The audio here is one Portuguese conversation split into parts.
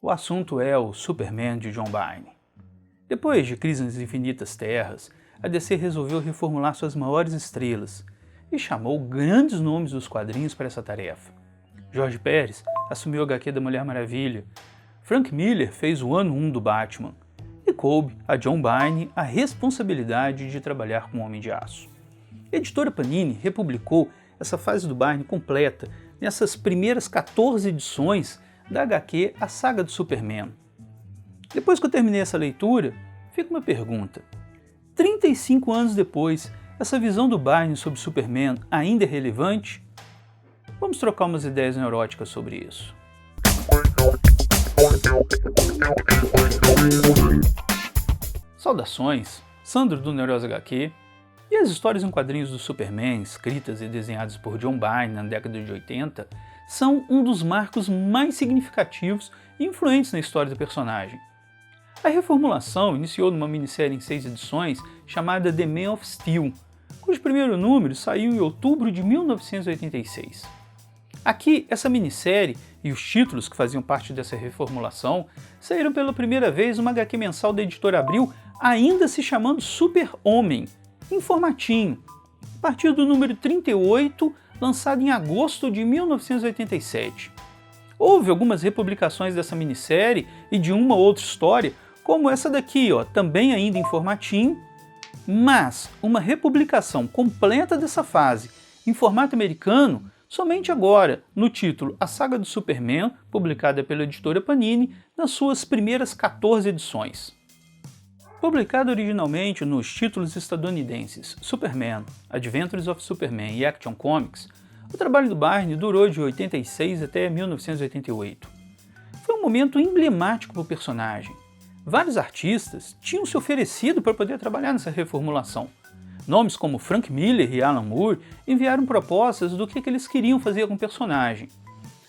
O assunto é o Superman de John Byrne. Depois de Crise nas Infinitas Terras, a DC resolveu reformular suas maiores estrelas e chamou grandes nomes dos quadrinhos para essa tarefa. Jorge Pérez assumiu o HQ da Mulher Maravilha, Frank Miller fez o ano 1 do Batman e coube a John Byrne a responsabilidade de trabalhar com o Homem de Aço. A editora Panini republicou essa fase do Byrne completa nessas primeiras 14 edições da HQ A Saga do Superman. Depois que eu terminei essa leitura, fica uma pergunta. 35 anos depois, essa visão do Byrne sobre Superman ainda é relevante? Vamos trocar umas ideias neuróticas sobre isso. Saudações, Sandro do Neurose HQ, e as histórias em quadrinhos do Superman, escritas e desenhadas por John Byrne na década de 80, são um dos marcos mais significativos e influentes na história do personagem. A reformulação iniciou numa minissérie em 6 edições chamada The Man of Steel, cujo primeiro número saiu em outubro de 1986. Aqui, essa minissérie e os títulos que faziam parte dessa reformulação saíram pela primeira vez numa HQ mensal da editora Abril, ainda se chamando Super-Homem, em formatinho, a partir do número 38, lançado em agosto de 1987. Houve algumas republicações dessa minissérie e de uma outra história, como essa daqui, também ainda em formatinho, mas uma republicação completa dessa fase, em formato americano, somente agora, no título A Saga do Superman, publicada pela editora Panini, nas suas primeiras 14 edições. Publicado originalmente nos títulos estadunidenses Superman, Adventures of Superman e Action Comics, o trabalho do Byrne durou de 86 até 1988. Foi um momento emblemático para o personagem. Vários artistas tinham se oferecido para poder trabalhar nessa reformulação. Nomes como Frank Miller e Alan Moore enviaram propostas do que eles queriam fazer com o personagem.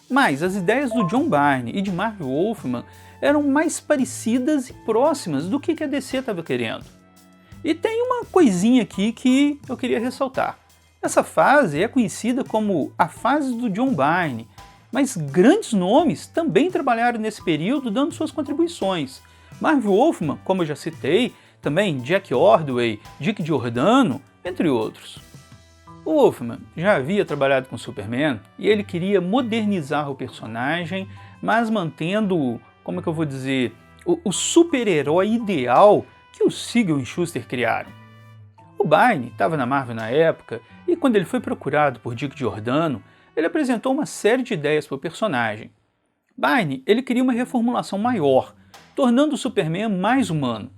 Mas as ideias do John Byrne e de Marv Wolfman eram mais parecidas e próximas do que a DC estava querendo. E tem uma coisinha aqui que eu queria ressaltar. Essa fase é conhecida como a fase do John Byrne, mas grandes nomes também trabalharam nesse período dando suas contribuições. Marv Wolfman, como eu já citei, também Jack Ordway, Dick Giordano, entre outros. O Wolfman já havia trabalhado com Superman e ele queria modernizar o personagem, mas mantendo, como é que eu vou dizer, o super-herói ideal que o Siegel e Shuster criaram. O Byrne estava na Marvel na época e quando ele foi procurado por Dick Giordano, ele apresentou uma série de ideias para o personagem. Byrne ele queria uma reformulação maior, tornando o Superman mais humano.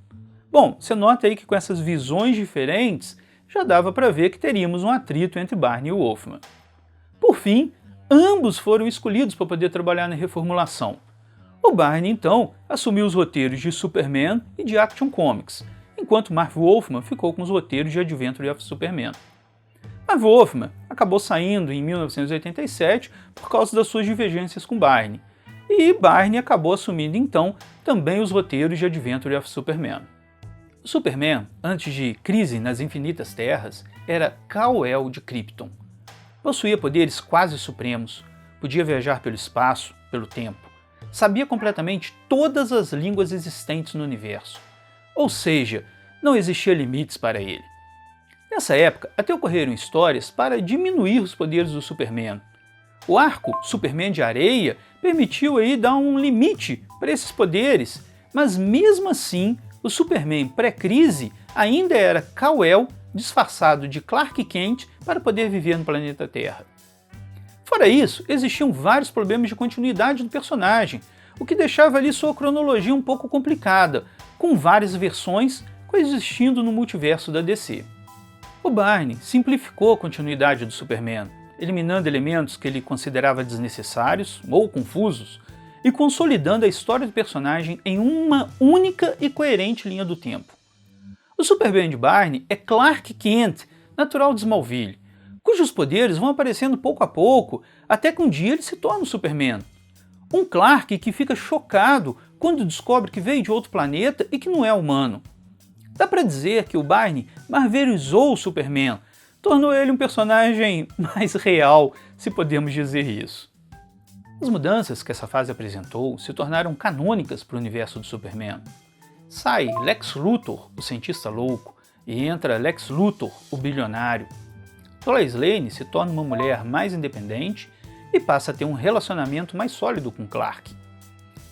Bom, você nota aí que com essas visões diferentes, já dava para ver que teríamos um atrito entre Byrne e Wolfman. Por fim, ambos foram escolhidos para poder trabalhar na reformulação. O Byrne, então, assumiu os roteiros de Superman e de Action Comics, enquanto Marv Wolfman ficou com os roteiros de Adventures of Superman. Marv Wolfman acabou saindo em 1987 por causa das suas divergências com Byrne, e Byrne acabou assumindo então também os roteiros de Adventures of Superman. O Superman, antes de Crise nas Infinitas Terras, era Kal-El de Krypton. Possuía poderes quase supremos, podia viajar pelo espaço, pelo tempo, sabia completamente todas as línguas existentes no universo. Ou seja, não existia limites para ele. Nessa época, até ocorreram histórias para diminuir os poderes do Superman. O arco Superman de Areia permitiu aí dar um limite para esses poderes, mas mesmo assim, o Superman pré-crise ainda era Kal-El disfarçado de Clark Kent para poder viver no planeta Terra. Fora isso, existiam vários problemas de continuidade do personagem, o que deixava ali sua cronologia um pouco complicada, com várias versões coexistindo no multiverso da DC. O Byrne simplificou a continuidade do Superman, eliminando elementos que ele considerava desnecessários ou confusos, e consolidando a história do personagem em uma única e coerente linha do tempo. O Superman de Byrne é Clark Kent, natural de Smallville, cujos poderes vão aparecendo pouco a pouco, até que um dia ele se torna o Superman. Um Clark que fica chocado quando descobre que veio de outro planeta e que não é humano. Dá para dizer que o Byrne marvelizou o Superman, tornou ele um personagem mais real, se podemos dizer isso. As mudanças que essa fase apresentou se tornaram canônicas para o universo do Superman. Sai Lex Luthor, o cientista louco, e entra Lex Luthor, o bilionário. Lois Lane se torna uma mulher mais independente e passa a ter um relacionamento mais sólido com Clark.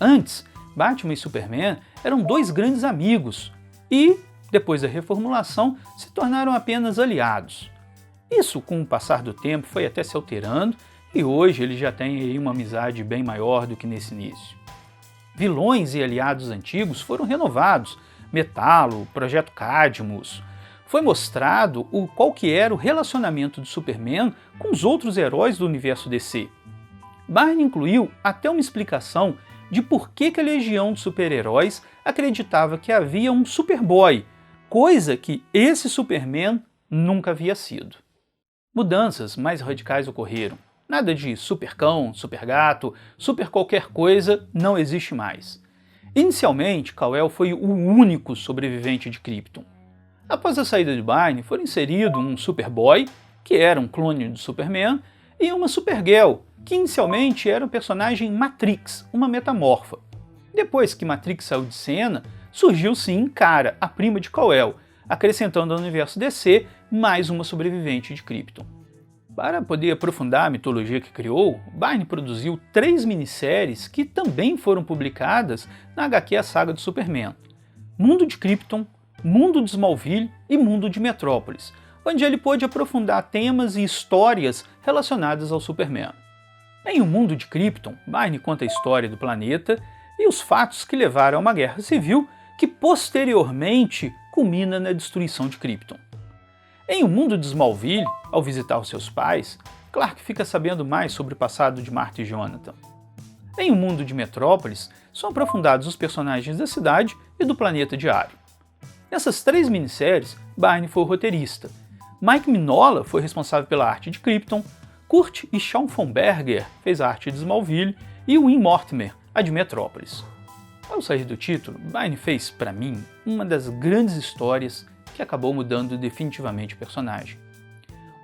Antes, Batman e Superman eram dois grandes amigos e, depois da reformulação, se tornaram apenas aliados. Isso, com o passar do tempo, foi até se alterando e hoje eles já têm aí uma amizade bem maior do que nesse início. Vilões e aliados antigos foram renovados, Metallo, Projeto Cadmus. Foi mostrado qual que era o relacionamento do Superman com os outros heróis do universo DC. Byrne incluiu até uma explicação de por que a Legião de Super-Heróis acreditava que havia um Superboy, coisa que esse Superman nunca havia sido. Mudanças mais radicais ocorreram. Nada de supercão, supergato, super qualquer coisa não existe mais. Inicialmente, Kal-El foi o único sobrevivente de Krypton. Após a saída de Byrne, foi inserido um Superboy, que era um clone do Superman, e uma Supergirl, que inicialmente era o personagem Matrix, uma metamorfa. Depois que Matrix saiu de cena, surgiu sim Kara, a prima de Kal-El, acrescentando ao universo DC mais uma sobrevivente de Krypton. Para poder aprofundar a mitologia que criou, Byrne produziu 3 minisséries que também foram publicadas na HQ A Saga do Superman: Mundo de Krypton, Mundo de Smallville e Mundo de Metrópolis, onde ele pôde aprofundar temas e histórias relacionadas ao Superman. Em O Mundo de Krypton, Byrne conta a história do planeta e os fatos que levaram a uma guerra civil que posteriormente culmina na destruição de Krypton. Em O Mundo de Smallville, ao visitar os seus pais, Clark fica sabendo mais sobre o passado de Martha e Jonathan. Em O Mundo de Metrópolis, são aprofundados os personagens da cidade e do planeta diário. Nessas 3 minisséries, Byrne foi o roteirista. Mike Mignola foi responsável pela arte de Krypton, Kurt e Sean Fomberger fez a arte de Smallville e Win Mortimer, a de Metrópolis. Ao sair do título, Byrne fez, para mim, uma das grandes histórias que acabou mudando definitivamente o personagem.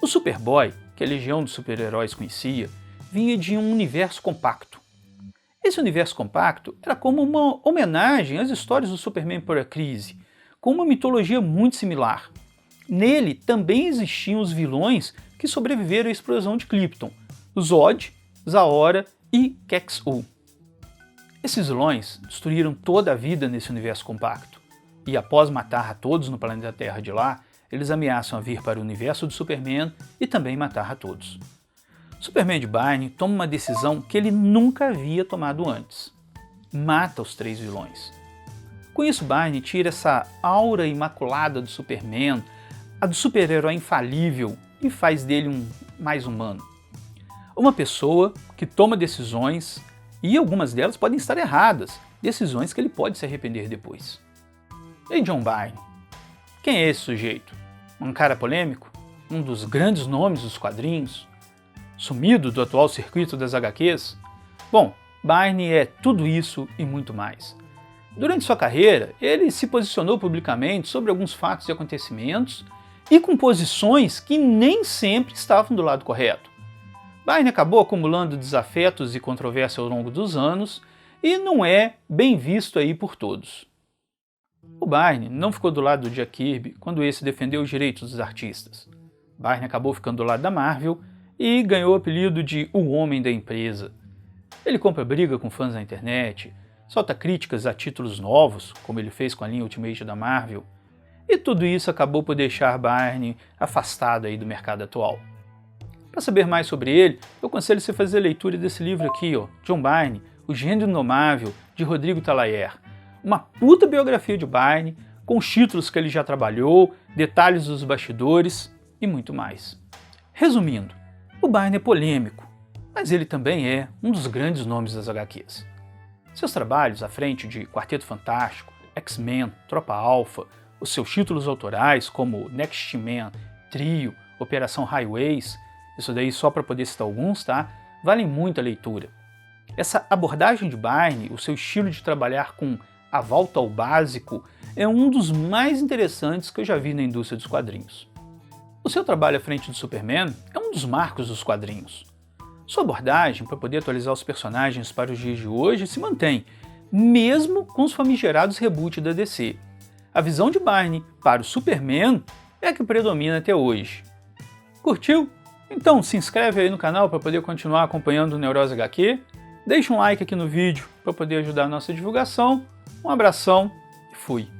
O Superboy, que a Legião dos Super-Heróis conhecia, vinha de um universo compacto. Esse universo compacto era como uma homenagem às histórias do Superman por a Crise, com uma mitologia muito similar. Nele também existiam os vilões que sobreviveram à explosão de Krypton: Zod, Zaora e Kexu. Esses vilões destruíram toda a vida nesse universo compacto, e após matar a todos no planeta Terra de lá, eles ameaçam a vir para o universo do Superman e também matar a todos. Superman de Byrne toma uma decisão que ele nunca havia tomado antes: mata os 3 vilões. Com isso, Byrne tira essa aura imaculada do Superman, a do super-herói infalível, e faz dele mais humano. Uma pessoa que toma decisões, e algumas delas podem estar erradas, decisões que ele pode se arrepender depois. E John Byrne? Quem é esse sujeito? Um cara polêmico? Um dos grandes nomes dos quadrinhos? Sumido do atual circuito das HQs? Bom, Byrne é tudo isso e muito mais. Durante sua carreira, ele se posicionou publicamente sobre alguns fatos e acontecimentos e com posições que nem sempre estavam do lado correto. Byrne acabou acumulando desafetos e controvérsia ao longo dos anos e não é bem visto aí por todos. O Byrne não ficou do lado do Jack Kirby quando esse defendeu os direitos dos artistas. Byrne acabou ficando do lado da Marvel e ganhou o apelido de O Homem da Empresa. Ele compra briga com fãs na internet, solta críticas a títulos novos, como ele fez com a linha Ultimate da Marvel, e tudo isso acabou por deixar Byrne afastado aí do mercado atual. Para saber mais sobre ele, eu aconselho você a fazer a leitura desse livro aqui, John Byrne, O Gênio Indomável, de Rodrigo Talayer. Uma puta biografia de Byrne, com os títulos que ele já trabalhou, detalhes dos bastidores e muito mais. Resumindo, o Byrne é polêmico, mas ele também é um dos grandes nomes das HQs. Seus trabalhos à frente de Quarteto Fantástico, X-Men, Tropa Alpha, os seus títulos autorais como Next Man, Trio, Operação Highways, isso daí só para poder citar alguns, tá? Valem muito a leitura. Essa abordagem de Byrne, o seu estilo de trabalhar com a volta ao básico, é um dos mais interessantes que eu já vi na indústria dos quadrinhos. O seu trabalho à frente do Superman é um dos marcos dos quadrinhos. Sua abordagem para poder atualizar os personagens para os dias de hoje se mantém, mesmo com os famigerados reboot da DC. A visão de Byrne para o Superman é a que predomina até hoje. Curtiu? Então se inscreve aí no canal para poder continuar acompanhando o Neurose HQ, deixa um like aqui no vídeo para poder ajudar a nossa divulgação, um abração e fui!